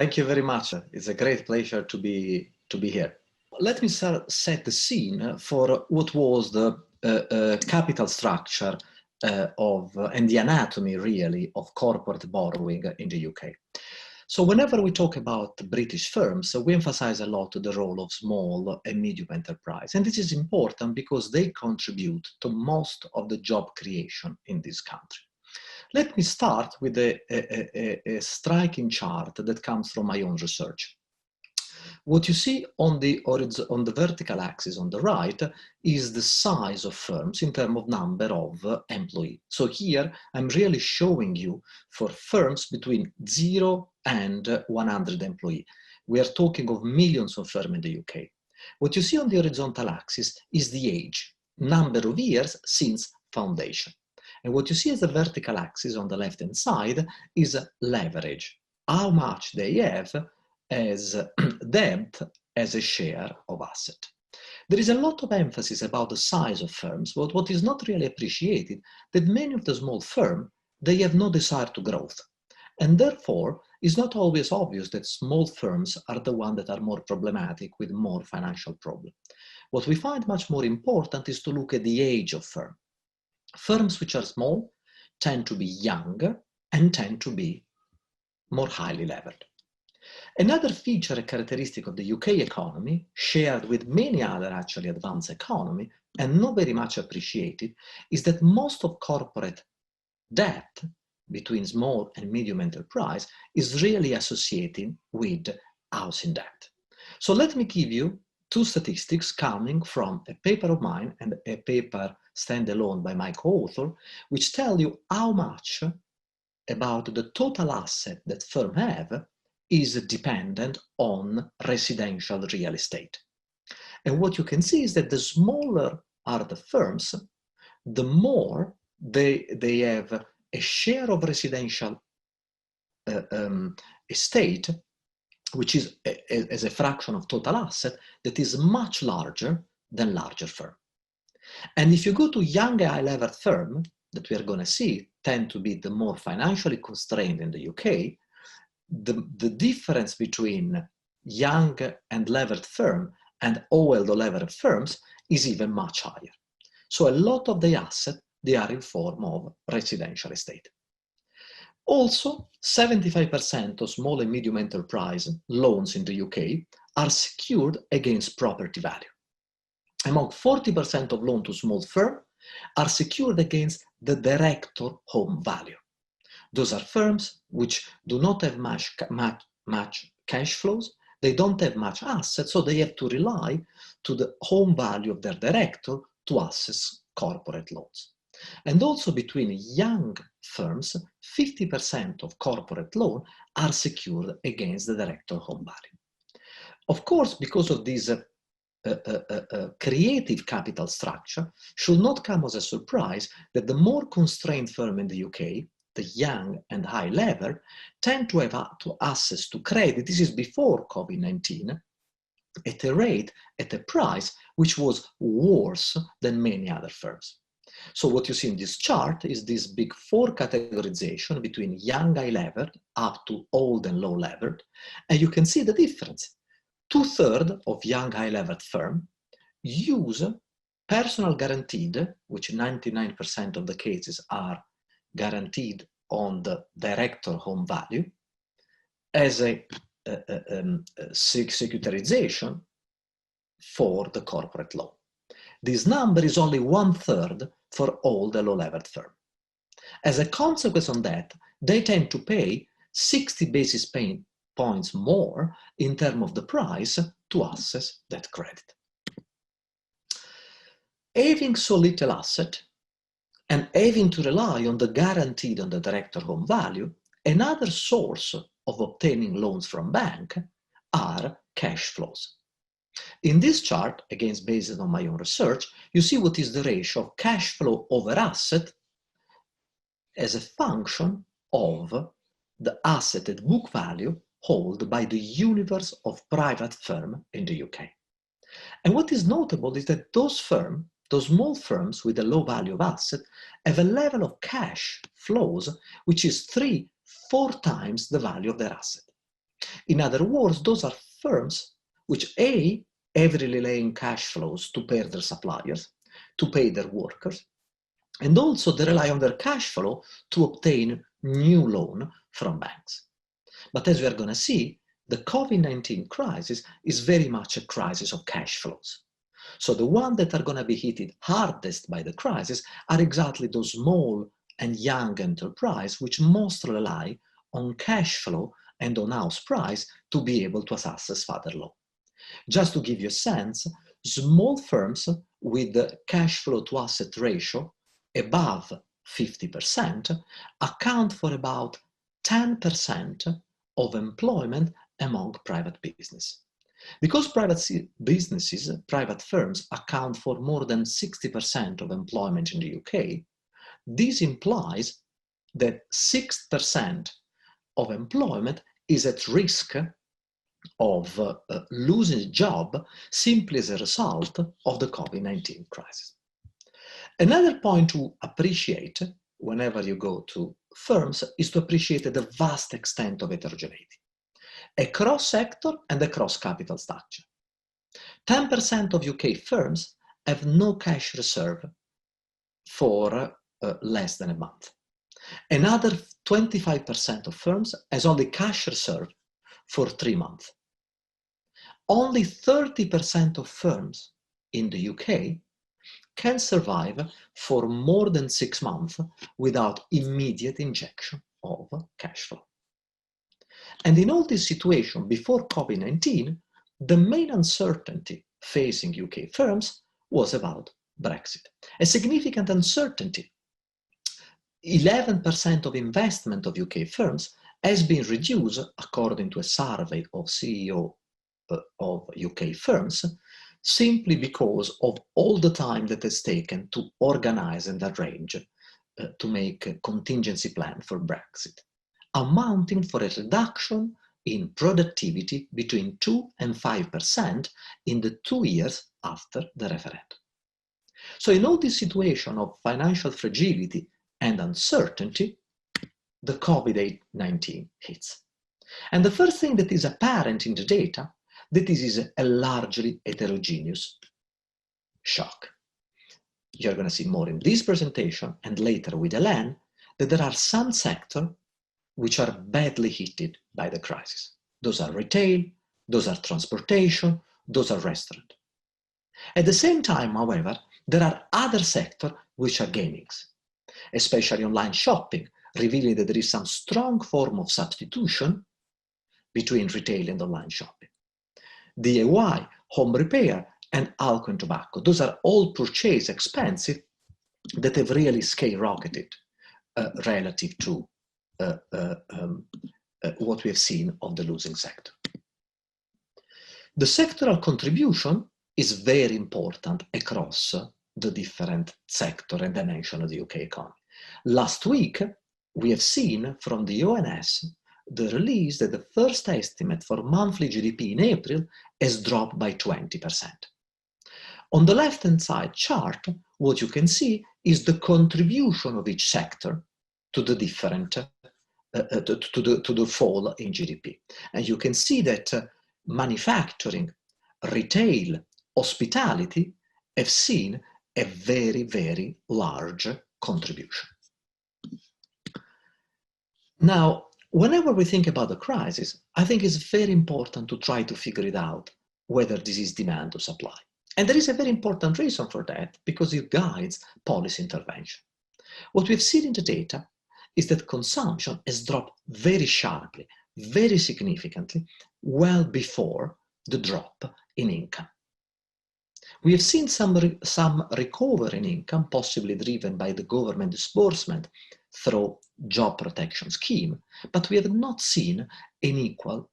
Thank you very much. It's a great pleasure to be here. Let me set the scene for what was the capital structure and the anatomy, really, of corporate borrowing in the UK. So whenever we talk about British firms, we emphasize a lot the role of small and medium enterprise. And this is important because they contribute to most of the job creation in this country. Let me start with a striking chart that comes from my own research. What you see on the vertical axis on the right is the size of firms in terms of number of employees. So here I'm really showing you for firms between 0 and 100 employees. We are talking of millions of firms in the UK. What you see on the horizontal axis is the age, number of years since foundation. And what you see as the vertical axis on the left-hand side is leverage, how much they have as debt as a share of asset. There is a lot of emphasis about the size of firms, but what is not really appreciated that many of the small firms, they have no desire to growth. And therefore, it's not always obvious that small firms are the ones that are more problematic with more financial problems. What we find much more important is to look at the age of firm. Firms which are small tend to be younger and tend to be more highly levered. Another feature, a characteristic of the UK economy, shared with many other actually advanced economies, and not very much appreciated, is that most of corporate debt between small and medium enterprise is really associated with housing debt. So let me give you two statistics coming from a paper of mine and a paper standalone by my co-author, which tell you how much about the total asset that firms have is dependent on residential real estate. And what you can see is that the smaller are the firms, the more they have a share of residential estate, which is as a fraction of total asset, that is much larger than larger firm. And if you go to young high-levered firm, that we are going to see tend to be the more financially constrained in the UK, the difference between young and levered firm and old or levered firms is even much higher. So a lot of the assets, they are in form of residential estate. Also, 75% of small and medium enterprise loans in the UK are secured against property value. Among 40% of loans to small firms are secured against the director home value. Those are firms which do not have much cash flows, they don't have much assets, so they have to rely to the home value of their director to access corporate loans. And also between young firms, 50% of corporate loans are secured against the director home value. Of course, because of this creative capital structure, should not come as a surprise that the more constrained firm in the UK, the young and high level, tend to have access to credit. This is before COVID-19, at a price which was worse than many other firms. So what you see in this chart is this big four categorization between young high levered up to old and low levered, and you can see the difference. 2/3 of young high levered firms use personal guaranteed, which 99% of the cases are guaranteed on the director home value, as a securitization for the corporate loan. This number is only 1/3 for all the low-levered firms. As a consequence of that, they tend to pay 60 basis points more in terms of the price to access that credit. Having so little asset and having to rely on the guaranteed on the director home value, another source of obtaining loans from bank are cash flows. In this chart, again based on my own research, you see what is the ratio of cash flow over asset as a function of the asset at book value held by the universe of private firms in the UK. And what is notable is that those small firms with a low value of asset have a level of cash flows which is 3-4 times the value of their asset. In other words, those are firms which A, heavily rely on cash flows to pay their suppliers, to pay their workers, and also they rely on their cash flow to obtain new loan from banks. But as we are going to see, the COVID-19 crisis is very much a crisis of cash flows. So the ones that are going to be hit hardest by the crisis are exactly those small and young enterprises which most rely on cash flow and on house price to be able to access further loan. Just to give you a sense, small firms with the cash flow to asset ratio above 50% account for about 10% of employment among private business. Because private businesses, private firms account for more than 60% of employment in the UK, this implies that 6% of employment is at risk of losing a job simply as a result of the COVID-19 crisis. Another point to appreciate whenever you go to firms is to appreciate the vast extent of heterogeneity across sector and across capital structure. 10% of UK firms have no cash reserve for less than a month. Another 25% of firms has only cash reserve for 3 months. Only 30% of firms in the UK can survive for more than 6 months without immediate injection of cash flow. And in all this situation, before COVID-19, the main uncertainty facing UK firms was about Brexit. A significant uncertainty. 11% of investment of UK firms has been reduced, according to a survey of CEO of UK firms, simply because of all the time that is taken to organize and arrange to make a contingency plan for Brexit, amounting for a reduction in productivity between 2 and 5% in the 2 years after the referendum. So in all this situation of financial fragility and uncertainty, the COVID-19 hits. And the first thing that is apparent in the data, that this is a largely heterogeneous shock. You're going to see more in this presentation and later with Hélène that there are some sectors which are badly hit by the crisis. Those are retail, those are transportation, those are restaurants. At the same time, however, there are other sectors which are gaining, especially online shopping, revealing that there is some strong form of substitution between retail and online shopping. DIY, home repair, and alcohol and tobacco. Those are all purchase expensive that have really skyrocketed relative to what we have seen of the losing sector. The sectoral contribution is very important across the different sector and dimension of the UK economy. Last week, we have seen from the ONS the release that the first estimate for monthly GDP in April has dropped by 20%. On the left-hand side chart, what you can see is the contribution of each sector to the different, to the fall in GDP. And you can see that manufacturing, retail, hospitality have seen a very, very large contribution. Now, whenever we think about the crisis, I think it's very important to try to figure it out whether this is demand or supply. And there is a very important reason for that, because it guides policy intervention. What we've seen in the data is that consumption has dropped very sharply, very significantly, well before the drop in income. We have seen some recovery in income, possibly driven by the government disbursement through job protection scheme, but we have not seen an equal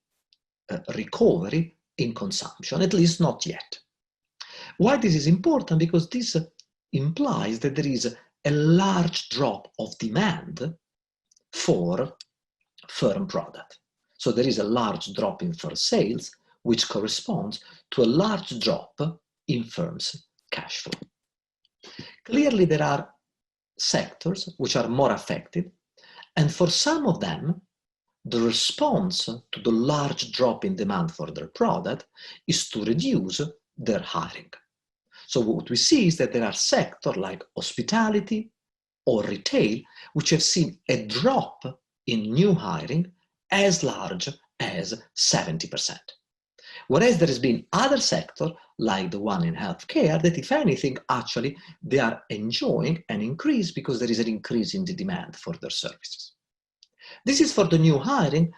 recovery in consumption, at least not yet. Why this is important? Because this implies that there is a large drop of demand for firm product. So there is a large drop in firm sales, which corresponds to a large drop in firms' cash flow. Clearly, there are sectors which are more affected, and for some of them, the response to the large drop in demand for their product is to reduce their hiring. So what we see is that there are sectors like hospitality or retail which have seen a drop in new hiring as large as 70%. Whereas there has been other sectors, like the one in healthcare, that if anything, actually, they are enjoying an increase because there is an increase in the demand for their services. This is for the new hiring.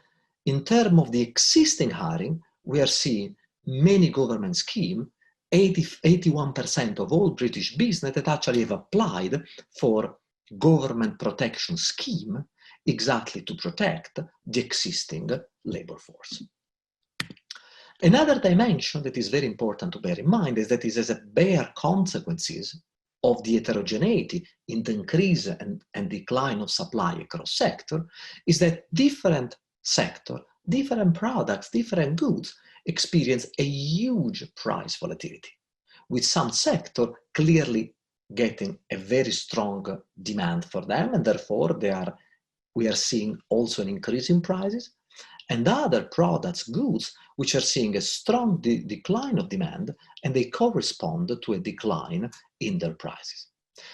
In terms of the existing hiring, we are seeing many government schemes, 81% of all British business that actually have applied for government protection scheme exactly to protect the existing labor force. Another dimension that is very important to bear in mind is that it has a bare consequences of the heterogeneity in the increase and decline of supply across sector, is that different sector, different products, different goods experience a huge price volatility, with some sector clearly getting a very strong demand for them, and therefore we are seeing also an increase in prices, and other products, goods, which are seeing a strong decline of demand, and they correspond to a decline in their prices.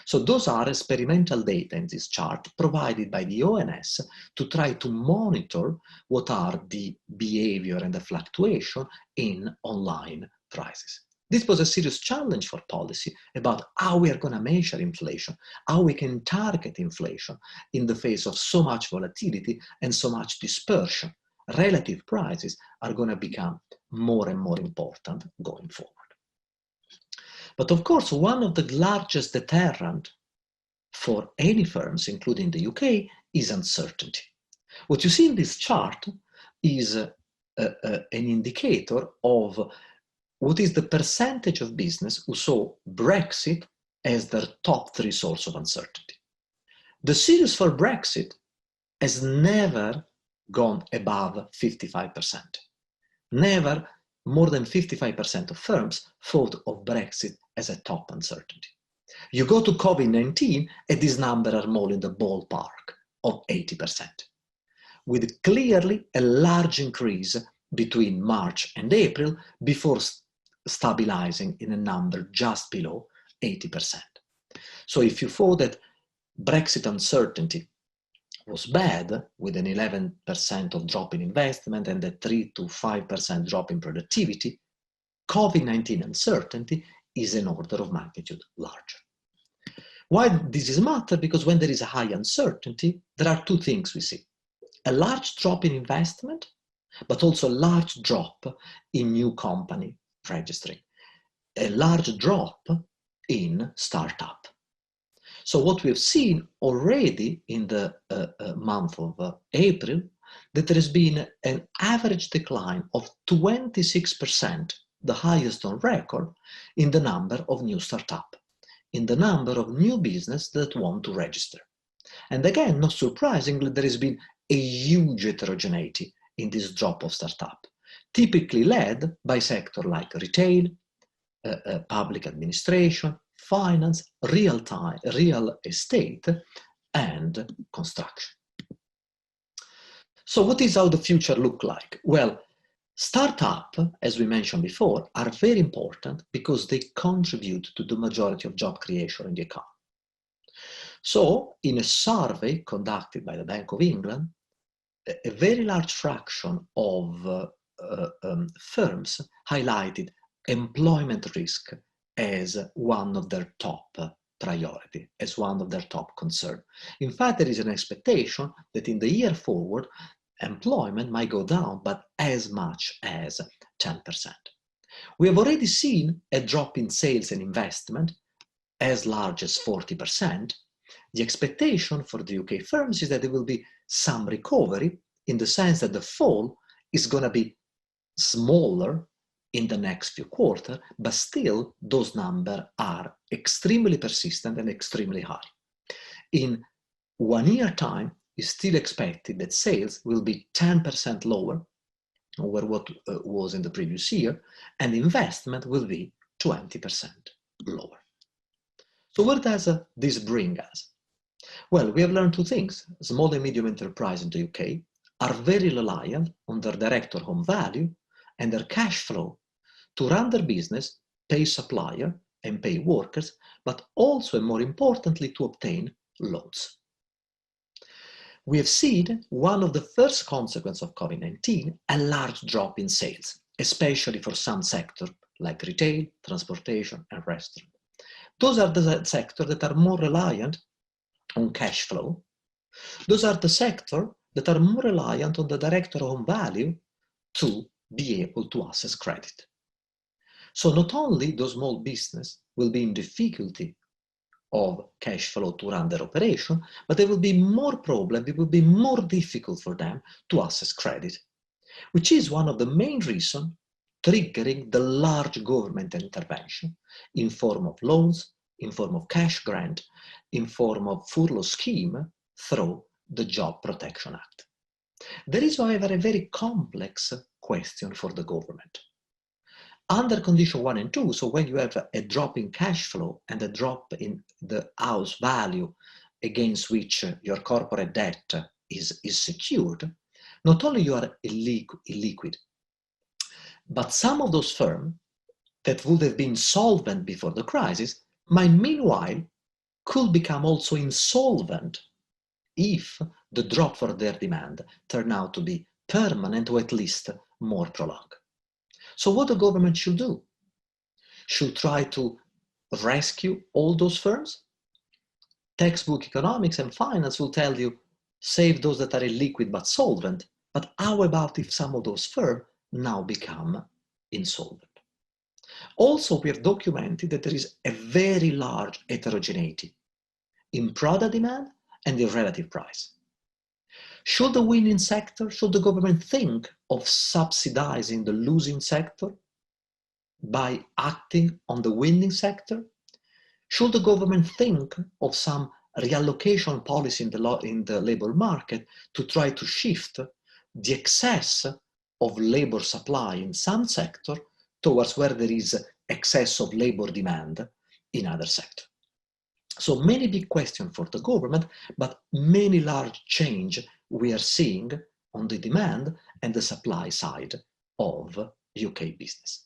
So those are experimental data in this chart provided by the ONS to try to monitor what are the behavior and the fluctuation in online prices. This was a serious challenge for policy about how we are going to measure inflation, how we can target inflation in the face of so much volatility and so much dispersion. Relative prices are going to become more and more important going forward. But of course, one of the largest deterrent for any firms, including the UK, is uncertainty. What you see in this chart is an indicator of what is the percentage of business who saw Brexit as their top 3 source of uncertainty. The series for Brexit has never gone above 55%. Never more than 55% of firms thought of Brexit as a top uncertainty. You go to COVID-19 and these numbers are more in the ballpark of 80%, with clearly a large increase between March and April before stabilizing in a number just below 80%. So if you thought that Brexit uncertainty was bad, with an 11% of drop in investment and a 3 to 5% drop in productivity, COVID-19 uncertainty is an order of magnitude larger. Why this is matter? Because when there is a high uncertainty, there are 2 things we see. A large drop in investment, but also a large drop in new company registering. A large drop in startup. So what we have seen already in the month of April, that there has been an average decline of 26%, the highest on record, in the number of new startups, in the number of new business that want to register. And again, not surprisingly, there has been a huge heterogeneity in this drop of startup, typically led by sectors like retail, public administration, finance, real estate, and construction. So what is how the future look like? Well, startups, as we mentioned before, are very important because they contribute to the majority of job creation in the economy. So in a survey conducted by the Bank of England, a very large fraction of firms highlighted employment risk as one of their top priority, as one of their top concern. In fact, there is an expectation that in the year forward, employment might go down, but as much as 10%. We have already seen a drop in sales and investment as large as 40%. The expectation for the UK firms is that there will be some recovery in the sense that the fall is going to be smaller in the next few quarters, but still those numbers are extremely persistent and extremely high. In 1 year time, it's still expected that sales will be 10% lower over what was in the previous year, and investment will be 20% lower. So where does this bring us? Well, we have learned 2 things. Small and medium enterprise in the UK are very reliant on their direct or home value and their cash flow to run their business, pay supplier and pay workers, but also and more importantly to obtain loans. We have seen one of the first consequences of COVID-19, a large drop in sales, especially for some sectors like retail, transportation and restaurant. Those are the sectors that are more reliant on cash flow. Those are the sectors that are more reliant on the direct or home value to be able to access credit. So not only those small business will be in difficulty of cash flow to run their operation, but there will be more problem, it will be more difficult for them to access credit, which is one of the main reasons triggering the large government intervention in form of loans, in form of cash grant, in form of furlough scheme through the Job Protection Act. There is, however, a very complex question for the government. Under condition 1 and 2, so when you have a drop in cash flow and a drop in the house value against which your corporate debt is secured, not only you are illiquid, but some of those firms that would have been solvent before the crisis might meanwhile could become also insolvent if the drop for their demand turned out to be permanent or at least more prolonged. So what the government should do? Should try to rescue all those firms? Textbook economics and finance will tell you, save those that are illiquid but solvent, but how about if some of those firms now become insolvent? Also, we have documented that there is a very large heterogeneity in product demand and in relative price. Should the winning sector, should the government think of subsidizing the losing sector by acting on the winning sector? Should the government think of some reallocation policy in the labor market to try to shift the excess of labor supply in some sector towards where there is excess of labor demand in other sectors? So many big questions for the government, but many large change we are seeing on the demand and the supply side of UK business.